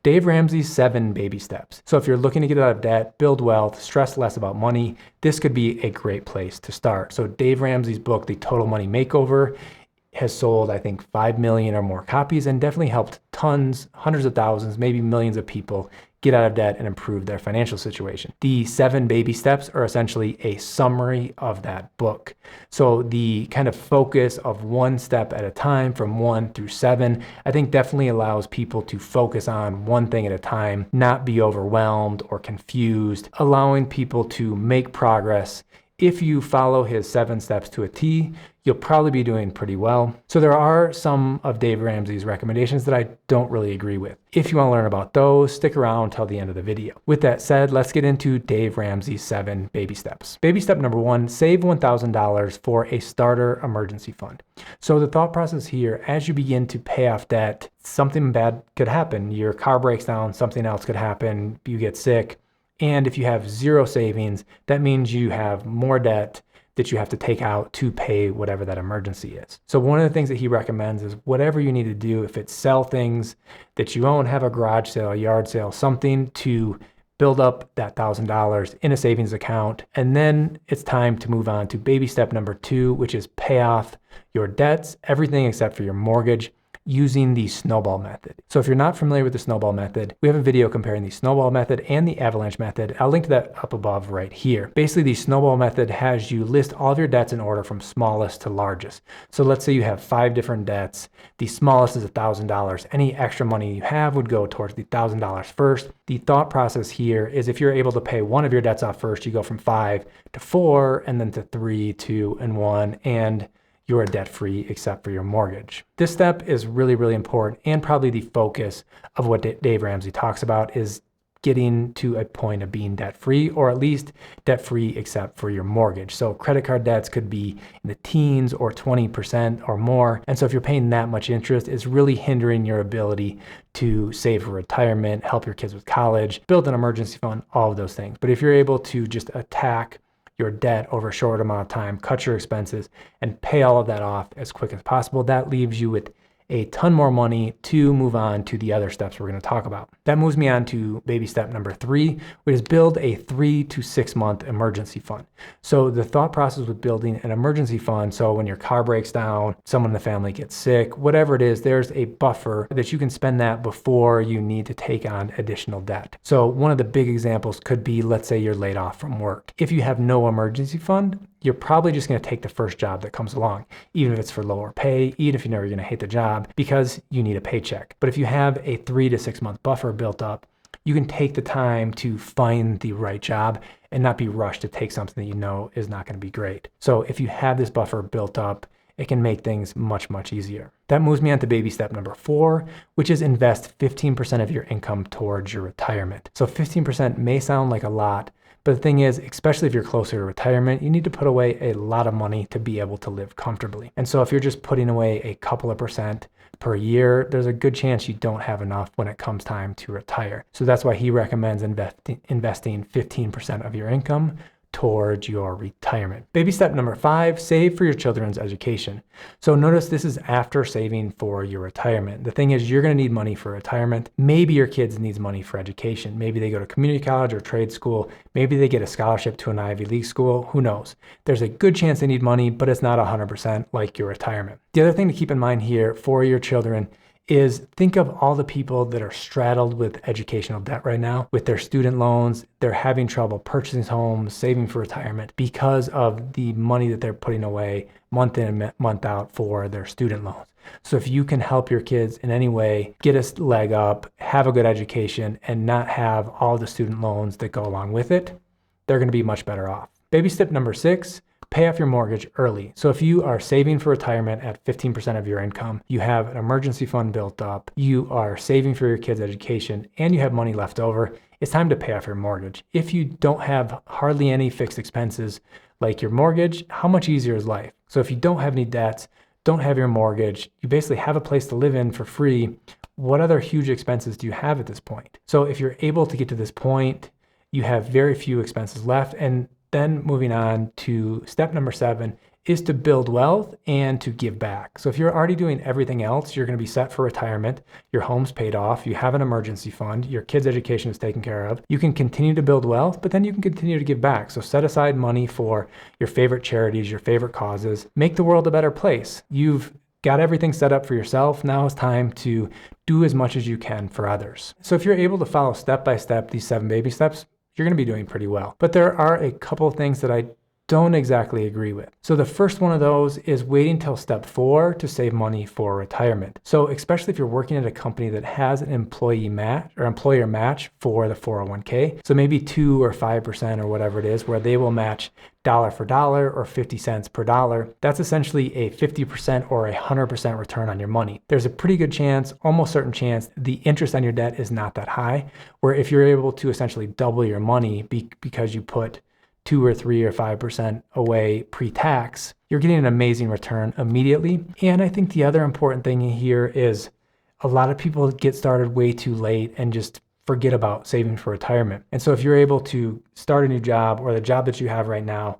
Dave Ramsey's 7 baby steps. So if you're looking to get out of debt, build wealth, stress less about money, this could be a great place to start. So Dave Ramsey's book, The Total Money Makeover, has sold, I think, 5 million or more copies and definitely helped tons, hundreds of thousands, maybe millions of people get out of debt and improve their financial situation. The 7 baby steps are essentially a summary of that book. So the kind of focus of one step at a time from 1 through 7, I think definitely allows people to focus on one thing at a time, not be overwhelmed or confused, allowing people to make progress. If you follow his 7 steps to a T, you'll probably be doing pretty well. So there are some of Dave Ramsey's recommendations that I don't really agree with. If you want to learn about those, stick around till the end of the video. With that said, let's get into Dave Ramsey's 7 baby steps. Baby step number 1, save $1,000 for a starter emergency fund. So the thought process here, as you begin to pay off debt, something bad could happen. Your car breaks down, something else could happen, you get sick. And if you have 0 savings, that means you have more debt that you have to take out to pay whatever that emergency is. So one of the things that he recommends is whatever you need to do, if it's sell things that you own, have a garage sale, a yard sale, something to build up that $1,000 in a savings account. And then it's time to move on to baby step number 2, which is pay off your debts, everything except for your mortgage, using the snowball method. So if you're not familiar with the snowball method, we have a video comparing the snowball method and the avalanche method. I'll link to that up above right here. Basically, the snowball method has you list all of your debts in order from smallest to largest. So let's say you have 5 different debts. The smallest is $1,000. Any extra money you have would go towards the $1,000 first. The thought process here is if you're able to pay one of your debts off first, you go from 5 to 4, and then to 3, 2, and 1, and you're debt-free except for your mortgage. This step is really, really important, and probably the focus of what Dave Ramsey talks about is getting to a point of being debt-free, or at least debt-free except for your mortgage. So credit card debts could be in the teens or 20% or more. And so if you're paying that much interest, it's really hindering your ability to save for retirement, help your kids with college, build an emergency fund, all of those things. But if you're able to just attack your debt over a short amount of time, cut your expenses, and pay all of that off as quick as possible, that leaves you with a ton more money to move on to the other steps we're going to talk about. That moves me on to baby step number 3, which is build a 3 to 6 month emergency fund. So the thought process with building an emergency fund, so when your car breaks down, someone in the family gets sick, whatever it is, there's a buffer that you can spend that before you need to take on additional debt. So one of the big examples could be, let's say you're laid off from work. If you have no emergency fund, you're probably just going to take the first job that comes along, even if it's for lower pay, even if you know you're going to hate the job, because you need a paycheck. But if you have a 3 to 6 month buffer built up, you can take the time to find the right job and not be rushed to take something that you know is not going to be great. So if you have this buffer built up, it can make things much, much easier. That moves me on to baby step number 4, which is invest 15% of your income towards your retirement. So 15% may sound like a lot, but the thing is, especially if you're closer to retirement, you need to put away a lot of money to be able to live comfortably. And so if you're just putting away a couple of percent per year, there's a good chance you don't have enough when it comes time to retire. So that's why he recommends investing 15% of your income towards your retirement. Baby step number 5, save for your children's education. So notice this is after saving for your retirement. The thing is, you're going to need money for retirement. Maybe your kids needs money for education. Maybe they go to community college or trade school. Maybe they get a scholarship to an Ivy League school. Who knows? There's a good chance they need money, but it's not 100% like your retirement. The other thing to keep in mind here for your children is think of all the people that are straddled with educational debt right now, with their student loans. They're having trouble purchasing homes, saving for retirement because of the money that they're putting away month in and month out for their student loans. So if you can help your kids in any way, get a leg up, have a good education, and not have all the student loans that go along with it, they're going to be much better off. Baby step number 6, pay off your mortgage early. So if you are saving for retirement at 15% of your income, you have an emergency fund built up, you are saving for your kids' education, and you have money left over, it's time to pay off your mortgage. If you don't have hardly any fixed expenses like your mortgage, how much easier is life? So if you don't have any debts, don't have your mortgage, you basically have a place to live in for free, what other huge expenses do you have at this point? So if you're able to get to this point, you have very few expenses left. And then moving on to step number 7 is to build wealth and to give back. So if you're already doing everything else, you're going to be set for retirement, your home's paid off, you have an emergency fund, your kids' education is taken care of. You can continue to build wealth, but then you can continue to give back. So set aside money for your favorite charities, your favorite causes. Make the world a better place. You've got everything set up for yourself. Now it's time to do as much as you can for others. So if you're able to follow step by step these 7 baby steps, you're going to be doing pretty well. But there are a couple of things that I don't exactly agree with. So the first one of those is waiting till step 4 to save money for retirement. So especially if you're working at a company that has an employee match or employer match for the 401k. So maybe 2 or 5% or whatever it is, where they will match dollar for dollar or 50 cents per dollar. That's essentially a 50% or 100% return on your money. There's a pretty good chance, almost certain chance, the interest on your debt is not that high, where if you're able to essentially double your money because you put 2 or 3 or 5% away pre-tax, you're getting an amazing return immediately. And I think the other important thing here is a lot of people get started way too late and just forget about saving for retirement. And so if you're able to start a new job or the job that you have right now,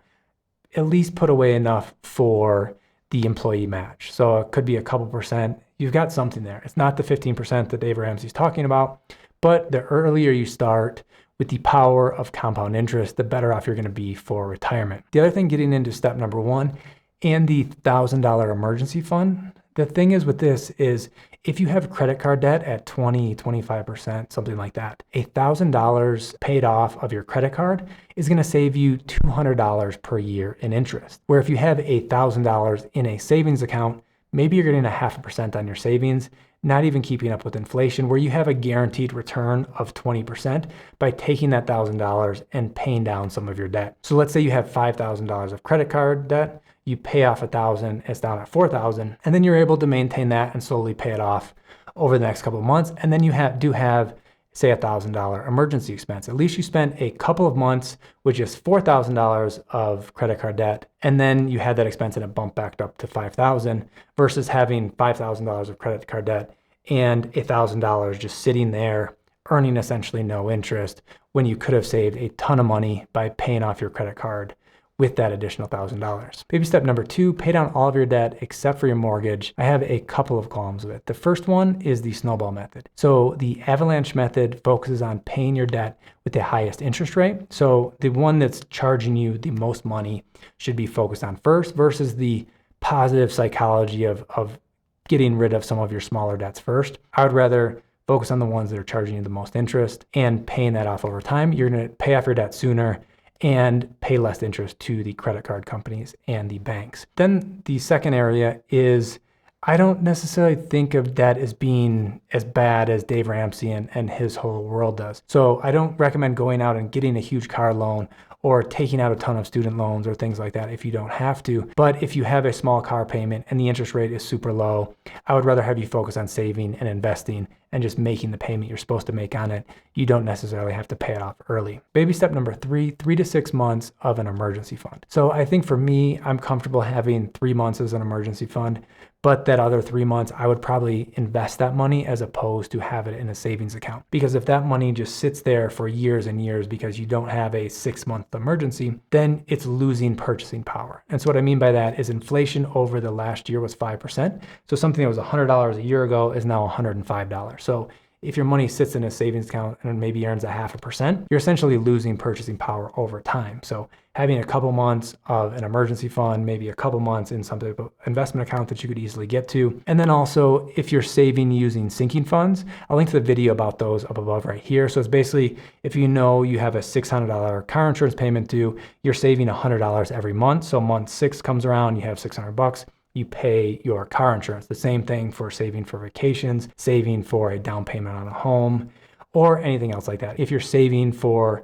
at least put away enough for the employee match. So it could be a couple percent. You've got something there. It's not the 15% that Dave Ramsey's talking about, but the earlier you start with the power of compound interest, the better off you're going to be for retirement. The other thing, getting into step number 1 and the $1,000 emergency fund, the thing is with this is if you have credit card debt at 20, 25%, something like that, $1,000 paid off of your credit card is going to save you $200 per year in interest. Where if you have $1,000 in a savings account, maybe you're getting 0.5% on your savings, not even keeping up with inflation, where you have a guaranteed return of 20% by taking that $1,000 and paying down some of your debt. So let's say you have $5,000 of credit card debt, you pay off $1,000, it's down at $4,000, and then you're able to maintain that and slowly pay it off over the next couple of months. And then you do have, say, $1,000 emergency expense. At least you spent a couple of months with just $4,000 of credit card debt, and then you had that expense and it bumped back up to $5,000 versus having $5,000 of credit card debt and $1,000 just sitting there earning essentially no interest when you could have saved a ton of money by paying off your credit card with that additional $1,000. Baby step number 2, pay down all of your debt except for your mortgage. I have a couple of columns of it. The first one is the snowball method. So the Avalanche method focuses on paying your debt with the highest interest rate. So the one that's charging you the most money should be focused on first versus the positive psychology of getting rid of some of your smaller debts first. I would rather focus on the ones that are charging you the most interest and paying that off over time. You're going to pay off your debt sooner and pay less interest to the credit card companies and the banks. Then the second area is, I don't necessarily think of debt as being as bad as Dave Ramsey and his whole world does. So I don't recommend going out and getting a huge car loan or taking out a ton of student loans or things like that if you don't have to. But if you have a small car payment and the interest rate is super low, I would rather have you focus on saving and investing and just making the payment you're supposed to make on it. You don't necessarily have to pay it off early. Baby step number 3, 3 to 6 months of an emergency fund. So I think for me, I'm comfortable having 3 months as an emergency fund, but that other 3 months, I would probably invest that money as opposed to have it in a savings account. Because if that money just sits there for years and years because you don't have a 6-month emergency, then it's losing purchasing power. And so what I mean by that is inflation over the last year was 5%. So something that was $100 a year ago is now $105. So if your money sits in a savings account and maybe earns 0.5%, you're essentially losing purchasing power over time. So having a couple months of an emergency fund, maybe a couple months in some type of investment account that you could easily get to. And then also if you're saving using sinking funds, I'll link to the video about those up above right here. So it's basically, if you know you have a $600 car insurance payment due, you're saving $100 every month. So month 6 comes around, you have $600. You pay your car insurance. The same thing for saving for vacations, saving for a down payment on a home, or anything else like that. If you're saving for,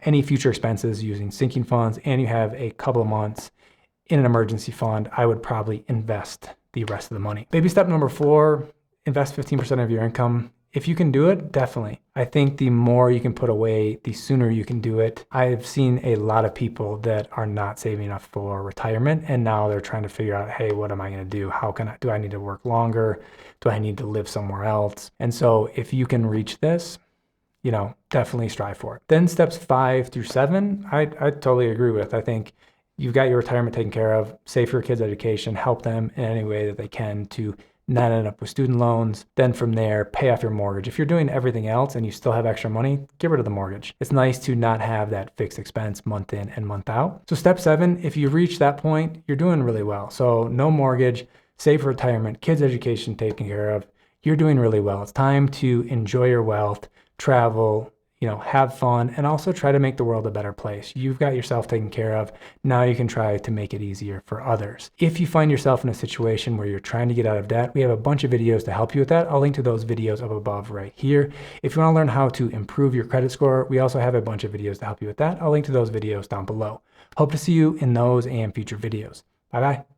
any future expenses using sinking funds and you have a couple of months in an emergency fund, I would probably invest the rest of the money. Baby step number 4, invest 15% of your income. If you can do it, definitely. I think the more you can put away, the sooner you can do it. I've seen a lot of people that are not saving enough for retirement, and now they're trying to figure out, hey, what am I going to do? Do I need to work longer? Do I need to live somewhere else? And so if you can reach this, definitely strive for it. Then steps 5 through 7, I totally agree with. I think You've got your retirement taken care of, save for your kids' education, help them in any way that they can to not end up with student loans. Then from there, pay off your mortgage. If you're doing everything else and you still have extra money, get rid of the mortgage. It's nice to not have that fixed expense month in and month out. So step 7, if you reach that point, you're doing really well. So no mortgage, save for retirement, kids' education taken care of, you're doing really well. It's time to enjoy your wealth, travel, have fun, and also try to make the world a better place. You've got yourself taken care of. Now you can try to make it easier for others. If you find yourself in a situation where you're trying to get out of debt, we have a bunch of videos to help you with that. I'll link to those videos up above right here. If you want to learn how to improve your credit score, we also have a bunch of videos to help you with that. I'll link to those videos down below. Hope to see you in those and future videos. Bye-bye.